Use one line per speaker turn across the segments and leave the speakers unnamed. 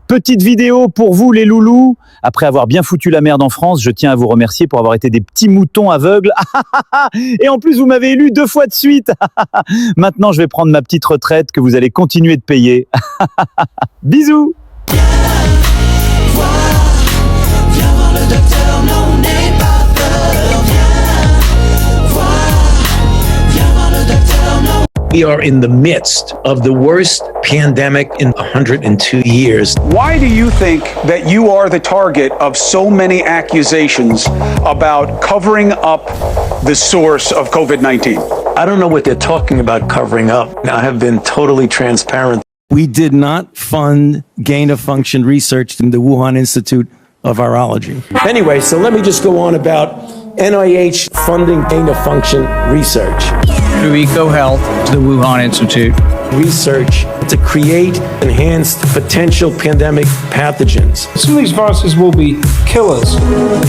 Petite vidéo pour vous les loulous. Après avoir bien foutu la merde en France, je tiens à vous remercier pour avoir été des petits moutons aveugles. Et en plus, vous m'avez élu 2 fois de suite. Maintenant, je vais prendre ma petite retraite que vous allez continuer de payer. Bisous.
Viens voir le docteur, non, n'aie pas peur. Viens voir le docteur, non.
We are in the midst of the worst pandemic in 102 years.
Why do you think that you are the target of so many accusations about covering up the source of COVID-19?
I don't know what they're talking about covering up. I have been totally transparent.
We did not fund gain-of-function research in the Wuhan Institute of Virology.
Anyway, so let me just go on about NIH funding gain-of-function research.
Through EcoHealth to the Wuhan Institute.
Research to create enhanced potential pandemic pathogens.
Some of these viruses will be killers.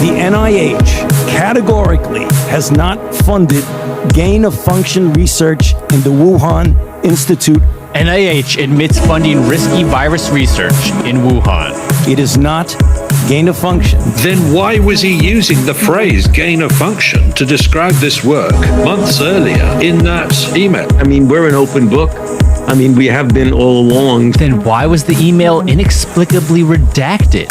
The NIH categorically has not funded gain-of-function research in the Wuhan Institute.
NIH admits funding risky virus research in Wuhan.
It is not gain of function.
Then why was he using the phrase gain of function to describe this work months earlier in that email?
I mean, we're an open book. I mean, we have been all along.
Then why was the email inexplicably redacted?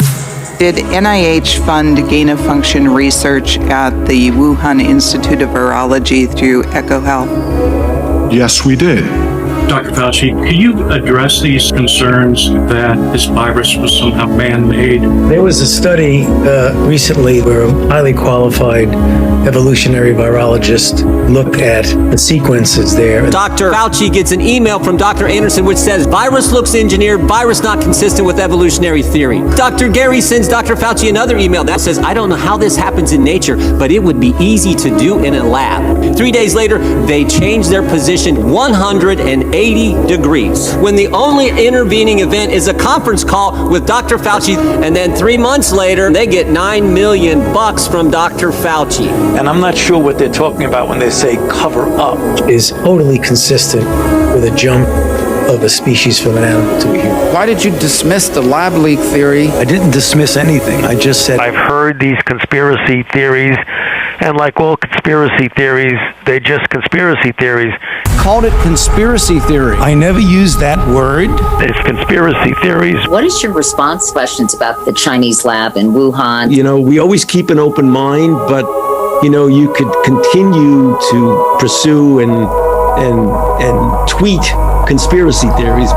Did NIH fund gain-of-function research at the Wuhan Institute of Virology through EcoHealth?
Yes, we did.
Dr. Fauci, could you address these concerns that this virus was somehow man-made?
There was a study recently where a highly qualified evolutionary virologist looked at the sequences there.
Dr. Fauci gets an email from Dr. Anderson which says, virus looks engineered, virus not consistent with evolutionary theory. Dr. Gary sends Dr. Fauci another email that says, I don't know how this happens in nature, but it would be easy to do in a lab. 3 days later, they change their position 180 degrees. When the only intervening event is a conference call with Dr. Fauci, and then 3 months later, they get $9 million from Dr. Fauci.
And I'm not sure what they're talking about when they say cover up is totally consistent with a jump of a species from an animal to a human.
Why did you dismiss the lab leak theory?
I didn't dismiss anything. I just said
I've heard these conspiracy theories, and like all conspiracy theories, they're just conspiracy theories.
Called it conspiracy theory. I never used that word.
It's conspiracy theories.
What is your response to questions about the Chinese lab in Wuhan?
You know, we always keep an open mind, but you know, you could continue to pursue and tweet conspiracy theories,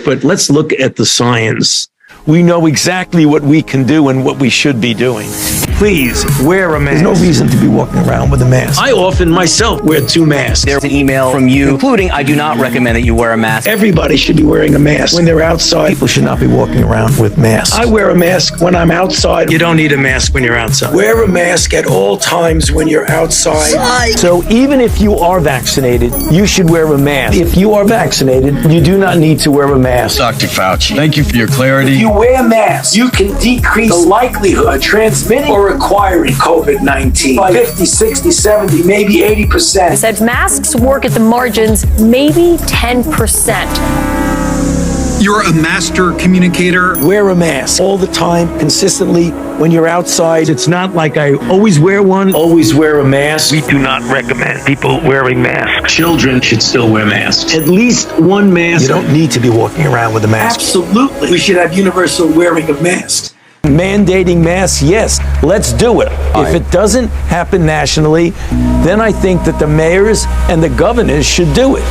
but let's look at the science. We know exactly what we can do and what we should be doing. Please wear a mask. There's no reason to be walking around with a mask. I often myself wear 2 masks.
There's an email from you concluding I do not recommend that you wear a mask.
Everybody should be wearing a mask. When they're outside, people should not be walking around with masks. I wear a mask when I'm outside. You don't need a mask when you're outside. Wear a mask at all times when you're outside. So even if you are vaccinated, you should wear a mask. If you are vaccinated, you do not need to wear a mask.
Dr. Fauci, thank you for your clarity.
If you wear a mask, you can decrease the likelihood of transmitting or acquiring COVID-19 by 50, 60, 70, maybe 80%.
He said masks work at the margins, maybe 10%.
You're a master communicator.
Wear a mask all the time, consistently, when you're outside. It's not like I always wear one, always wear a mask.
We do not recommend people wearing masks.
Children should still wear masks. At least one mask. You don't need to be walking around with a mask. Absolutely. We should have universal wearing of masks. Mandating masks, yes, let's do it. If it doesn't happen nationally, then I think that the mayors and the governors should do it.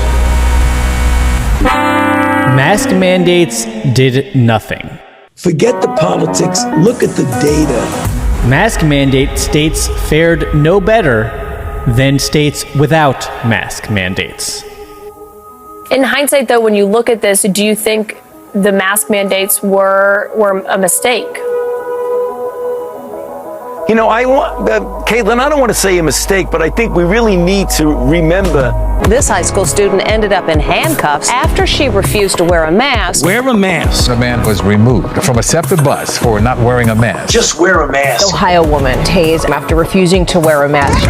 Mask mandates did nothing.
Forget the politics, look at the data.
Mask mandate states fared no better than states without mask mandates.
In hindsight, though, when you look at this, do you think the mask mandates were a mistake?
You know, Caitlin, I don't want to say a mistake, but I think we really need to remember.
This high school student ended up in handcuffs after she refused to wear a mask.
Wear a mask.
The man was removed from a SEPTA bus for not wearing a mask.
Just wear a mask.
Ohio woman tased after refusing to wear a mask.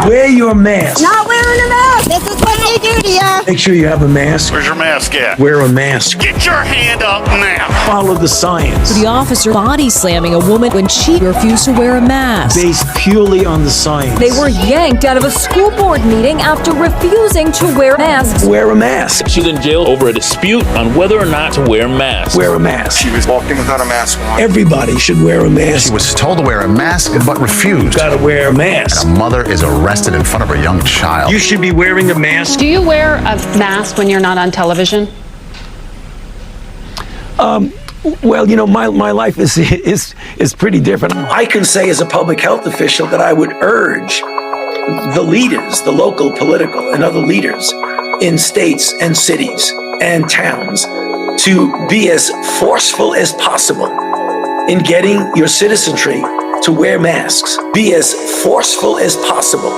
Wear your mask.
Not wearing
wearing a mask. This is what they do to you.
Make sure you have a mask.
Where's your mask at?
Wear a mask.
Get your hand up now.
Follow the science.
The officer body slamming a woman when she refused to wear a mask.
Based purely on the science.
They were yanked out of a school board meeting after refusing to wear masks.
Wear a mask.
She's in jail over a dispute on whether or not to wear masks.
Wear a mask.
She was walking without a mask on.
Everybody should wear a mask.
She was told to wear a mask but refused.
Gotta wear a mask.
And a mother is arrested in front of a young child.
You should be wearing a mask.
Do you wear a mask when you're not on television?
Well, you know, my life is pretty different. I can say as a public health official that I would urge the leaders, the local political and other leaders in states and cities and towns to be as forceful as possible in getting your citizenry to wear masks. Be as forceful as possible.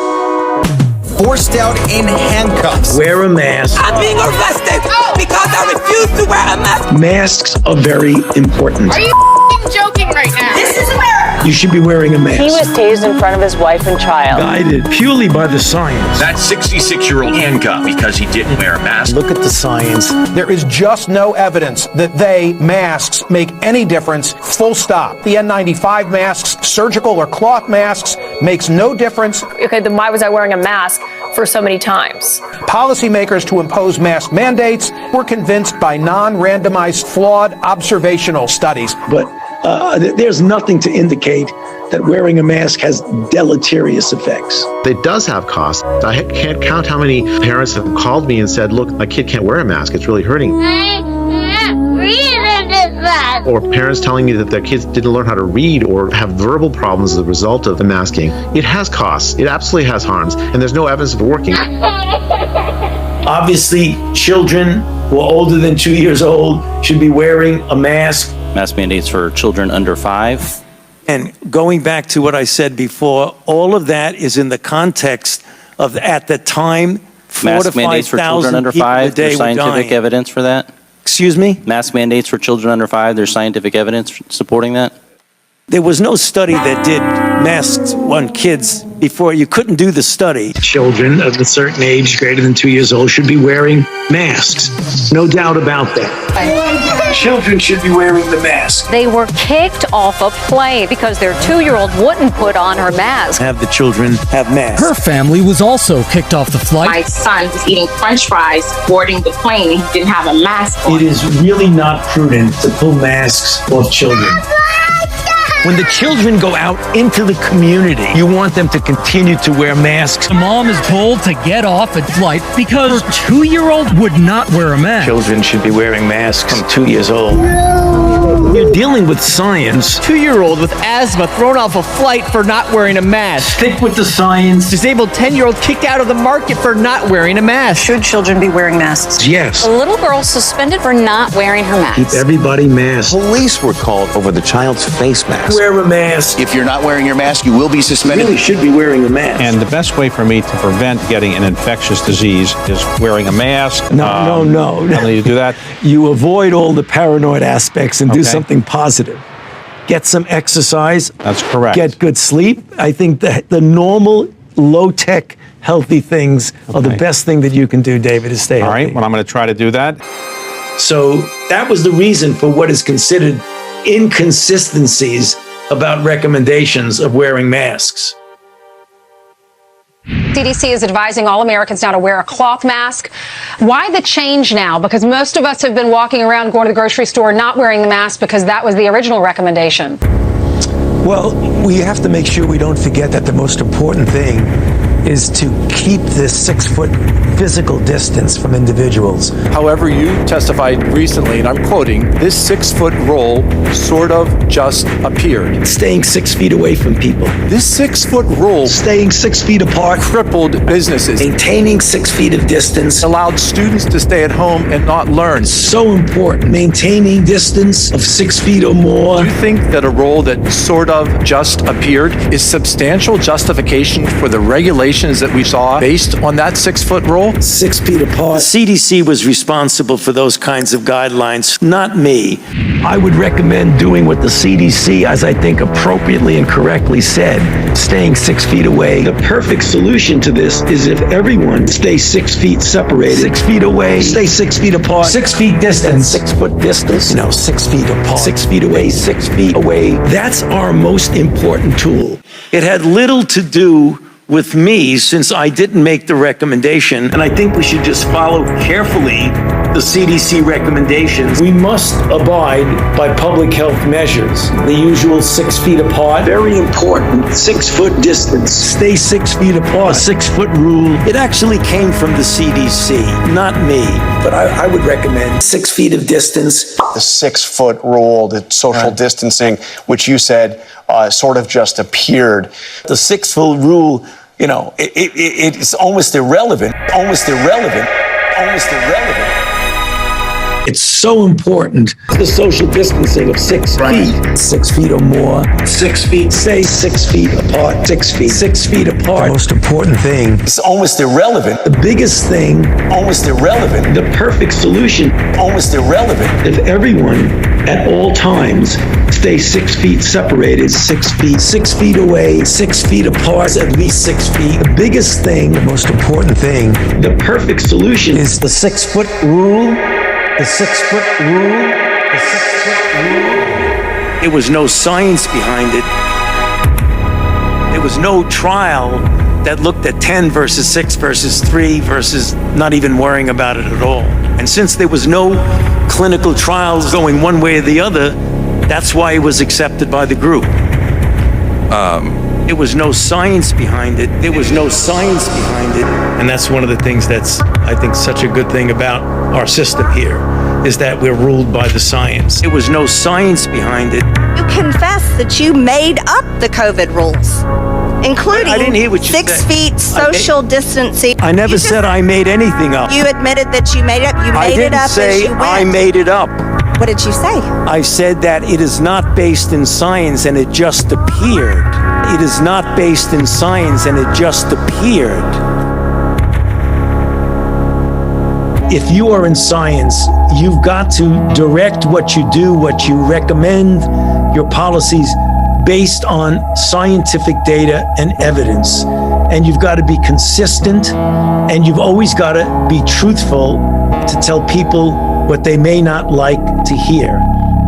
Forced out in handcuffs.
Wear a mask.
I'm being arrested because I refuse to wear a mask.
Masks are very important.
Are you joking right now? This is America.
You should be wearing a mask.
He was tased in front of his wife and child.
Guided purely by the science.
That 66-year-old handcuffed because he didn't wear a mask.
Look at the science.
There is just no evidence that masks, make any difference, full stop. The N95 masks, surgical or cloth masks, makes no difference.
Okay, then why was I wearing a mask for so many times?
Policymakers to impose mask mandates were convinced by non-randomized, flawed observational studies.
But there's nothing to indicate that wearing a mask has deleterious effects.
It does have costs. I can't count how many parents have called me and said, look, my kid can't wear a mask. It's really hurting. Or parents telling me that their kids didn't learn how to read or have verbal problems as a result of the masking. It has costs. It absolutely has harms. And there's no evidence of it working.
Obviously, children who are older than 2 years old should be wearing a mask.
Mask mandates for children under 5.
And going back to what I said before, all of that is in the context of, at the time, 4,000 to 5,000
Mask mandates for children under
people a
5.
day
There's
were dying.
scientific evidence for that.
Excuse me?
Mask mandates for children under 5. There's scientific evidence supporting that.
There was no study that did masks on kids before. You couldn't do the study.
Children of a certain age, greater than 2 years old, should be wearing masks. No doubt about that. Children should be wearing the mask.
They were kicked off a plane because their 2-year-old wouldn't put on her mask.
Have the children have masks.
Her family was also kicked off the flight.
My son was eating French fries boarding the plane and he didn't have a mask on.
It is really not prudent to pull masks off children. When the children go out into the community, you want them to continue to wear masks.
The mom is told to get off a flight because her 2-year-old would not wear a mask.
Children should be wearing masks from 2 years old. You're dealing with science.
2-year-old with asthma thrown off a flight for not wearing a mask.
Stick with the science.
Disabled 10-year-old kicked out of the market for not wearing a mask.
Should children be wearing masks?
Yes.
A little girl suspended for not wearing her mask.
Keep everybody masked.
Police were called over the child's face mask.
Wear a mask.
If you're not wearing your mask, you will be
You
suspended.
really should be wearing a mask.
And the best way for me to prevent getting an infectious disease is wearing a mask.
No.
I don't need to do that.
You avoid all the paranoid aspects and do
Okay.
something positive. Get some exercise.
That's correct.
Get good sleep. I think that the normal, low-tech, healthy things are the best thing that you can do, David, is stay
All
healthy.
right, well, I'm going to try to do that.
So that was the reason for what is considered inconsistencies about recommendations of wearing masks.
CDC is advising all Americans now to wear a cloth mask. Why the change now? Because most of us have been walking around, going to the grocery store, not wearing the mask because that was the original recommendation.
Well, we have to make sure we don't forget that the most important thing is to keep this 6-foot physical distance from individuals.
However, you testified recently, and I'm quoting, this 6-foot rule sort of just appeared.
Staying 6 feet away from people.
This 6-foot rule
Staying 6 feet apart.
crippled businesses,
Maintaining 6 feet of distance.
allowed students to stay at home and not learn.
So important. Maintaining distance of 6 feet or more.
Do you think that a rule that sort of just appeared is substantial justification for the regulations that we saw based on that 6-foot rule?
6 feet apart.
The CDC was responsible for those kinds of guidelines, not me.
I would recommend doing what the CDC, as I think appropriately and correctly said, staying 6 feet away. The perfect solution to this is if everyone stays 6 feet separated, 6 feet away, stay 6 feet apart,
6 feet distance.
6 foot distance, 6 feet apart, 6 feet away, 6 feet away. That's our most important tool.
It had little to do with me since I didn't make the recommendation, and I think we should just follow carefully the CDC recommendations.
We must abide by public health measures. The usual 6 feet apart. Very important. 6 foot distance. Stay 6 feet apart. 6 foot rule.
It actually came from the CDC, not me.
But I would recommend 6 feet of distance.
The 6 foot rule, the social distancing, which you said sort of just appeared.
The 6 foot rule, it's almost irrelevant. Almost irrelevant. Almost irrelevant. It's so important. The social distancing of 6 feet. 6 feet or more. 6 feet. Stay 6 feet apart. 6 feet. 6 feet apart. The most important thing. It's almost irrelevant. The biggest thing. Almost irrelevant. The perfect solution. Almost irrelevant. If everyone at all times stay 6 feet separated, 6 feet, 6 feet away, 6 feet apart, at least 6 feet. The biggest thing, the most important thing, the perfect solution is the 6 foot rule. The 6 foot rule. The 6 foot rule.
There was no science behind it. There was no trial that looked at 10 versus 6 versus 3 versus not even worrying about it at all. And since there was no clinical trials going one way or the other, that's why it was accepted by the group. There was no science behind it. There was no science behind it. And that's one of the things that's, I think, such a good thing about our system here, is that we're ruled by the science. There was no science behind it.
You confess that you made up the COVID rules, including
I didn't hear what you
6
said.
feet social distancing.
I never said I made anything up.
You admitted that you made it up. You
I
made it
didn't
up
say
as you went.
I made it up.
What did you say?
I said that it is not based in science and it just appeared. It is not based in science and it just appeared.
If you are in science, you've got to direct what you do, what you recommend, your policies based on scientific data and evidence. And you've got to be consistent, and you've always got to be truthful to tell people what they may not like to hear.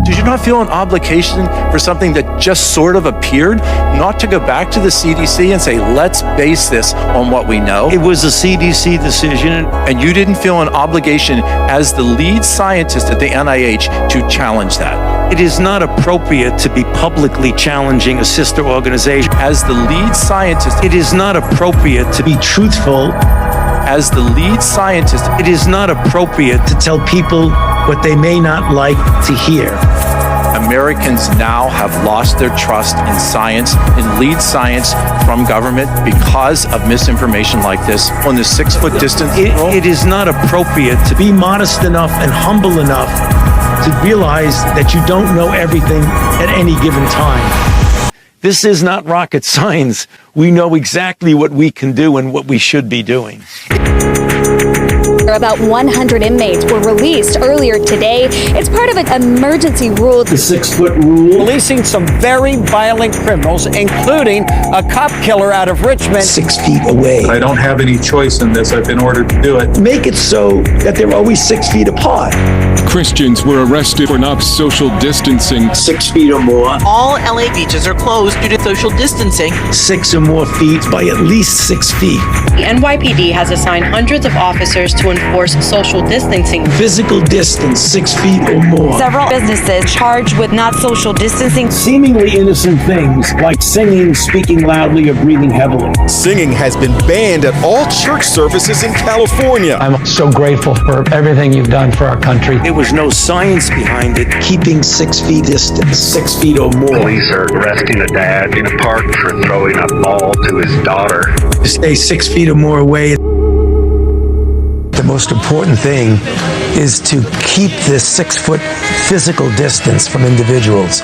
Did you not feel an obligation for something that just sort of appeared, not to go back to the CDC and say, let's base this on what we know?
It was a CDC decision.
And you didn't feel an obligation as the lead scientist at the NIH to challenge that?
It is not appropriate to be publicly challenging a sister organization.
As the lead scientist,
it is not appropriate to be truthful.
As the lead scientist,
it is not appropriate to tell people what they may not like to hear.
Americans now have lost their trust in science, in lead science from government because of misinformation like this on the 6 foot distance rule.
It is not appropriate to
be modest enough and humble enough to realize that you don't know everything at any given time.
This is not rocket science. We know exactly what we can do and what we should be doing.
About 100 inmates were released earlier today. It's part of an emergency rule.
The 6 foot rule.
Releasing some very violent criminals, including a cop killer out of Richmond.
6 feet away.
I don't have any choice in this. I've been ordered to do it.
Make it so that they're always 6 feet apart.
Christians were arrested for not social distancing.
6 feet or more.
All LA beaches are closed due to social distancing.
6 or more feet by at least 6 feet.
The NYPD has assigned hundreds of officers to enforce social distancing.
Physical distance, 6 feet or more.
Several businesses charged with not social distancing.
Seemingly innocent things like singing, speaking loudly, or breathing heavily.
Singing has been banned at all church services in California.
I'm so grateful for everything you've done for our country.
There was no science behind it.
Keeping 6 feet distance, 6 feet or more.
Police are arresting a dad in a park for throwing a ball to his daughter.
To stay 6 feet or more away. The most important thing is to keep this 6 foot physical distance from individuals.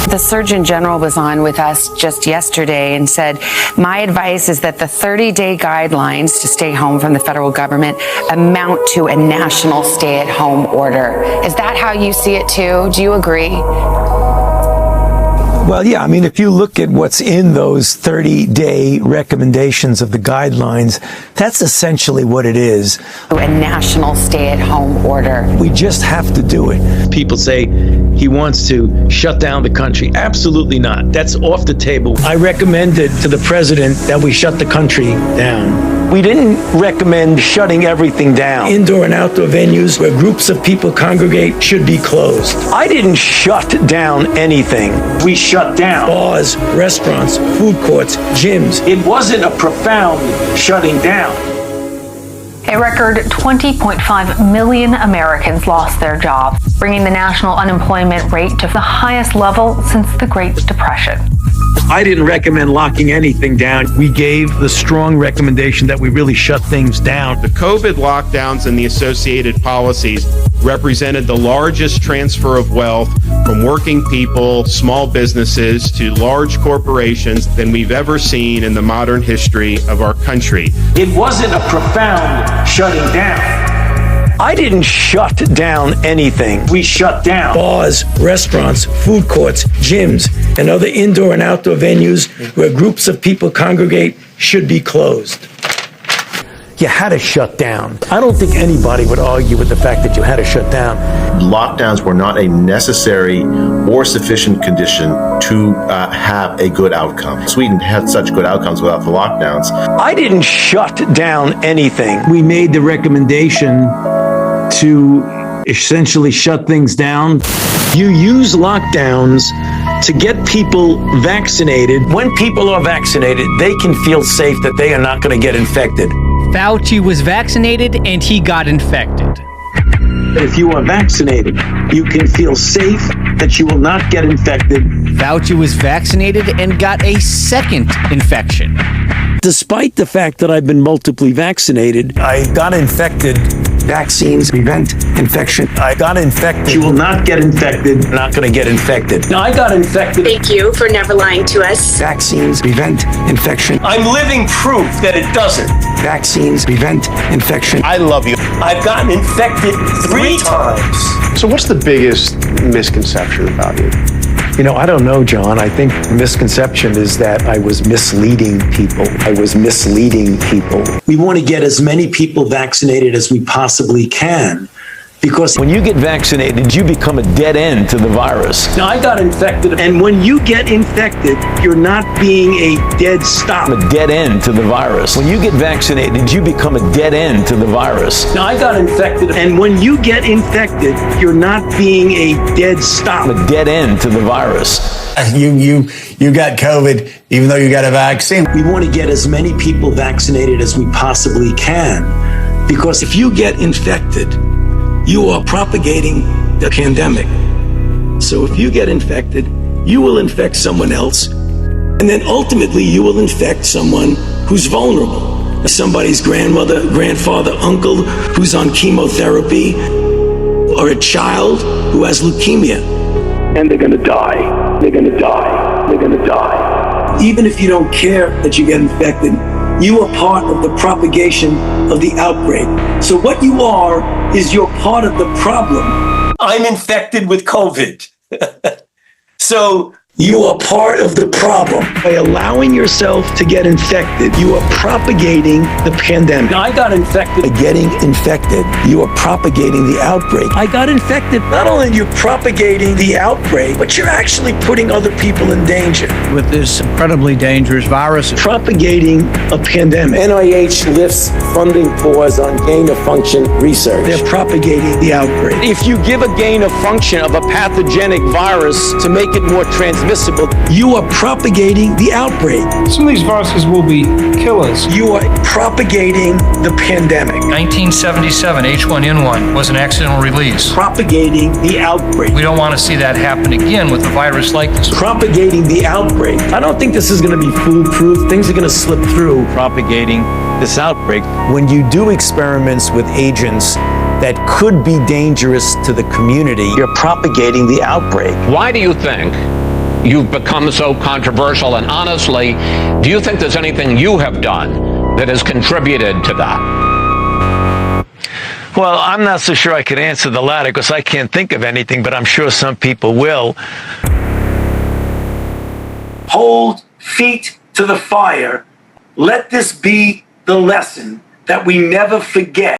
The Surgeon General was on with us just yesterday and said, my advice is that the 30-day guidelines to stay home from the federal government amount to a national stay-at-home order. Is that how you see it too? Do you agree?
Well, yeah, I mean, if you look at what's in those 30-day recommendations of the guidelines, that's essentially what it is.
A national stay-at-home order.
We just have to do it. People say he wants to shut down the country. Absolutely not. That's off the table. I recommended to the president that we shut the country down. We didn't recommend shutting everything down. Indoor and outdoor venues where groups of people congregate should be closed. I didn't shut down anything. We shut down bars, restaurants, food courts, gyms. It wasn't a profound shutting down.
A record 20.5 million Americans lost their jobs, bringing the national unemployment rate to the highest level since the Great Depression.
I didn't recommend locking anything down. We gave the strong recommendation that we really shut things down.
The COVID lockdowns and the associated policies represented the largest transfer of wealth from working people, small businesses, to large corporations than we've ever seen in the modern history of our country.
It wasn't a profound shutting down. I didn't shut down anything. We shut down bars, restaurants, food courts, gyms, and other indoor and outdoor venues where groups of people congregate should be closed. You had to shut down. I don't think anybody would argue with the fact that you had to shut down.
Lockdowns were not a necessary or sufficient condition to have a good outcome. Sweden had such good outcomes without the lockdowns.
I didn't shut down anything. We made the recommendation to essentially shut things down. You use lockdowns to get people vaccinated. When people are vaccinated, they can feel safe that they are not going to get infected.
Fauci was vaccinated and he got infected.
If you are vaccinated, you can feel safe that you will not get infected.
Fauci was vaccinated and got a second infection.
Despite the fact that I've been multiply vaccinated, I got infected. Vaccines prevent infection. I got infected. You will not get infected. Not going to get infected. Now, I got infected.
Thank you for never lying to us.
Vaccines prevent infection. I'm living proof that it doesn't. Vaccines prevent infection.
I love you.
I've gotten infected 3 times.
So what's the biggest misconception about you?
You know, I don't know, John. I think the misconception is that I was misleading people. We want to get as many people vaccinated as we possibly can. Because when you get vaccinated, you become a dead end to the virus. Now, I got infected, and when you get infected, you're not being a dead stop. A dead end to the virus. When you get vaccinated, you become a dead end to the virus. Now, I got infected, and when you get infected, you're not being a dead stop. A dead end to the virus.
You got COVID, even though you got a vaccine.
We want to get as many people vaccinated as we possibly can. Because if you get infected, you are propagating the pandemic. So if you get infected, you will infect someone else, and then ultimately you will infect someone who's vulnerable. Somebody's grandmother, grandfather, uncle who's on chemotherapy, or a child who has leukemia. And they're gonna die. They're gonna die. They're gonna die. Even if you don't care that you get infected, you are part of the propagation of the outbreak. So what you are is you're part of the problem. I'm infected with COVID. So you are part of the problem. By allowing yourself to get infected, you are propagating the pandemic. Now, I got infected. By getting infected, you are propagating the outbreak. I got infected. Not only are you propagating the outbreak, but you're actually putting other people in danger.
With this incredibly dangerous virus.
Propagating a pandemic. NIH lifts funding pause on gain-of-function research. They're propagating the outbreak. If you give a gain-of-function of a pathogenic virus to make it more transmissible, you are propagating the outbreak.
Some of these viruses will be killers.
You are propagating the pandemic.
1977 H1N1 was an accidental release.
Propagating the outbreak.
We don't want to see that happen again with a virus like this.
Propagating the outbreak. I don't think this is going to be foolproof. Things are going to slip through.
Propagating this outbreak. When you do experiments with agents that could be dangerous to the community,
you're propagating the outbreak.
Why do you think
you've become so controversial? And honestly, do you think there's anything you have done that has contributed to that?
Well, I'm not so sure I could answer the latter because I can't think of anything, but I'm sure some people will. Hold feet to the fire. Let this be the lesson that we never forget.